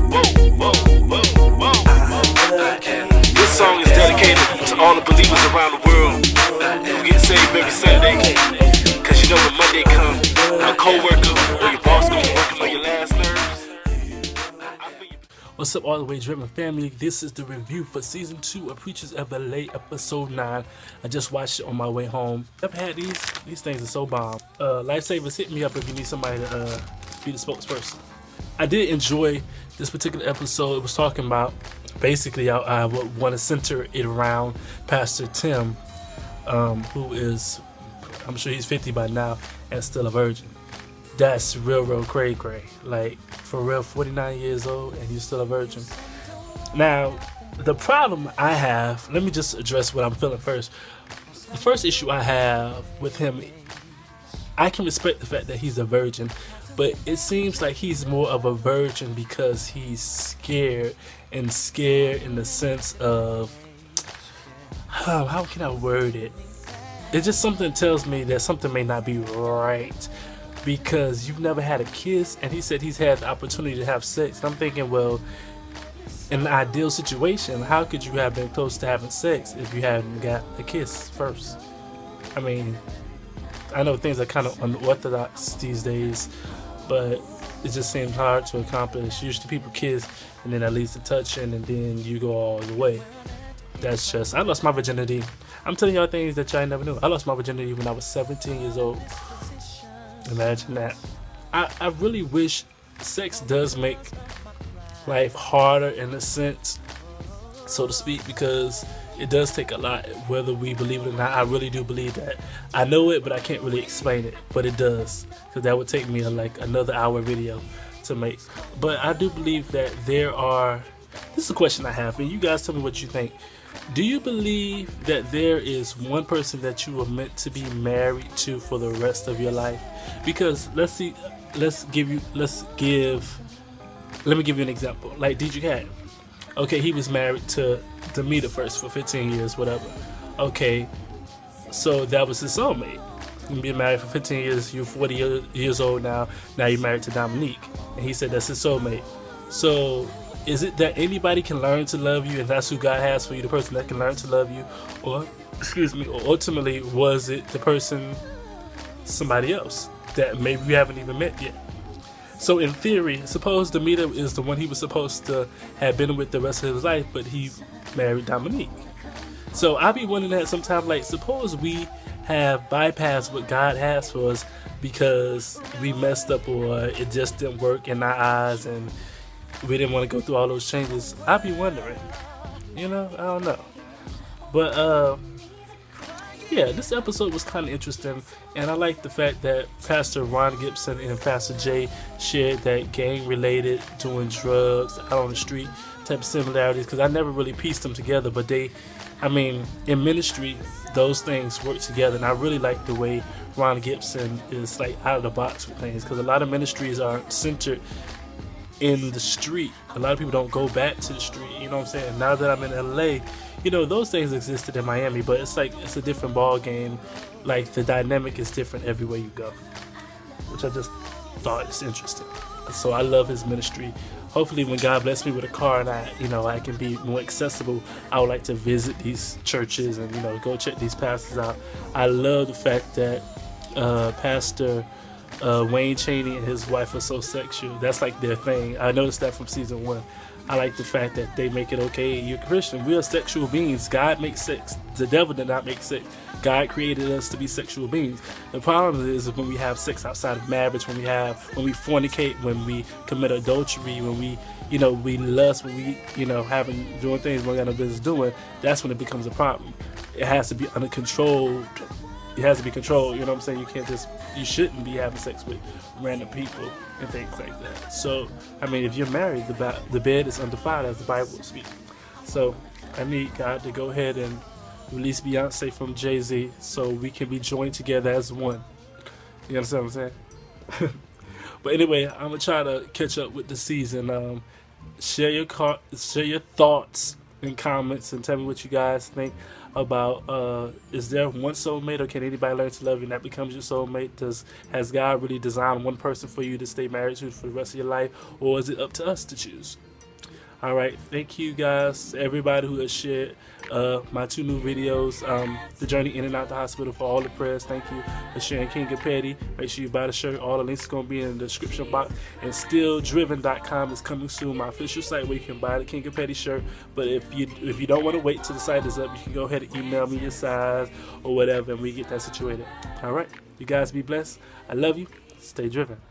Whoa, whoa, whoa, whoa. This song is dedicated to all the believers around the world who get saved every Sunday. Cause you know when Monday comes, a co-worker or your boss gonna be working on your last nerves. What's up, all the way driven family? This is the review for season 2 of Preachers of LA, episode 9. I just watched it on my way home. I've had these things are so bomb. Lifesavers, hit me up if you need somebody to be the spokesperson. I did enjoy this particular episode. It was talking about basically I would want to center it around Pastor Tim, who is, I'm sure he's 50 by now and still a virgin. That's real cray. Like, for real, 49 years old and you're still a virgin. Now, the problem I have, let me just address what I'm feeling first. The first issue I have with him, I can respect the fact that he's a virgin, but it seems like he's more of a virgin because he's scared in the sense of, how can I word it? It just something tells me that something may not be right. Because you've never had a kiss, and he said he's had the opportunity to have sex. I'm thinking, well, in an ideal situation, how could you have been close to having sex if you hadn't got a kiss first? I mean, I know things are kind of unorthodox these days, but it just seems hard to accomplish. Usually people kiss, and then that leads to touching, and then you go all the way. That's just, I lost my virginity. I'm telling y'all things that y'all never knew. I lost my virginity when I was 17 years old. Imagine that. I really wish sex does make life harder in a sense, so to speak, because it does take a lot, whether we believe it or not. I really do believe that. I know it, but I can't really explain it, but it does, because that would take me like another hour video to make. But I do believe that there are, this is a question I have, and you guys tell me what you think. Do you believe that there is one person that you were meant to be married to for the rest of your life? Because let me give you an example. Like DJ Cat. Okay, he was married to Demeter first for 15 years, whatever. Okay, so that was his soulmate. You've been married for 15 years, you're 40 years old now you're married to Dominique. And he said that's his soulmate. So is it that anybody can learn to love you and that's who God has for you, the person that can learn to love you? Or ultimately, was it the person, somebody else that maybe we haven't even met yet? So in theory, suppose Demeter is the one he was supposed to have been with the rest of his life, but he married Dominique. So I be wondering that sometimes, like, suppose we have bypassed what God has for us because we messed up or it just didn't work in our eyes and we didn't want to go through all those changes. I'd be wondering, I don't know. But yeah, this episode was kind of interesting, and I like the fact that Pastor Ron Gibson and Pastor Jay shared that gang-related, doing drugs, out on the street type of similarities, because I never really pieced them together, but in ministry, those things work together, and I really like the way Ron Gibson is like out of the box with things, because a lot of ministries are centered in the street. A lot of people don't go back to the street, you know what I'm saying? Now that I'm in LA, those things existed in Miami, but it's a different ball game. Like, the dynamic is different everywhere you go, which I just thought is interesting. So I love his ministry. Hopefully when God bless me with a car and I can be more accessible, I would like to visit these churches and go check these pastors out. I love the fact that Pastor Wayne Chaney and his wife are so sexual. That's like their thing. I noticed that from season 1. I like the fact that they make it okay. You're Christian. We are sexual beings. God makes sex. The devil did not make sex. God created us to be sexual beings. The problem is when we have sex outside of marriage, when we fornicate, when we commit adultery, when we lust, when we doing things we got no business doing. That's when it becomes a problem. It has to be under control. It has to be controlled, you know what I'm saying? You shouldn't be having sex with random people and things like that. So, if you're married, the bed is undefiled, as the Bible speaks. So, I need God to go ahead and release Beyonce from Jay-Z so we can be joined together as one. You understand what I'm saying? But anyway, I'm going to try to catch up with the season. Share your thoughts and comments and tell me what you guys think about is there one soulmate, or can anybody learn to love you and that becomes your soulmate? Has God really designed one person for you to stay married to for the rest of your life, or is it up to us to choose? All right, thank you guys, everybody who has shared my 2 new videos, the journey in and out the hospital, for all the prayers. Thank you for sharing King and Petty. Make sure you buy the shirt. All the links are gonna be in the description box. And stilldriven.com is coming soon, my official site where you can buy the King and Petty shirt. But if you don't want to wait till the site is up, you can go ahead and email me your size or whatever, and we get that situated. All right, you guys be blessed. I love you. Stay driven.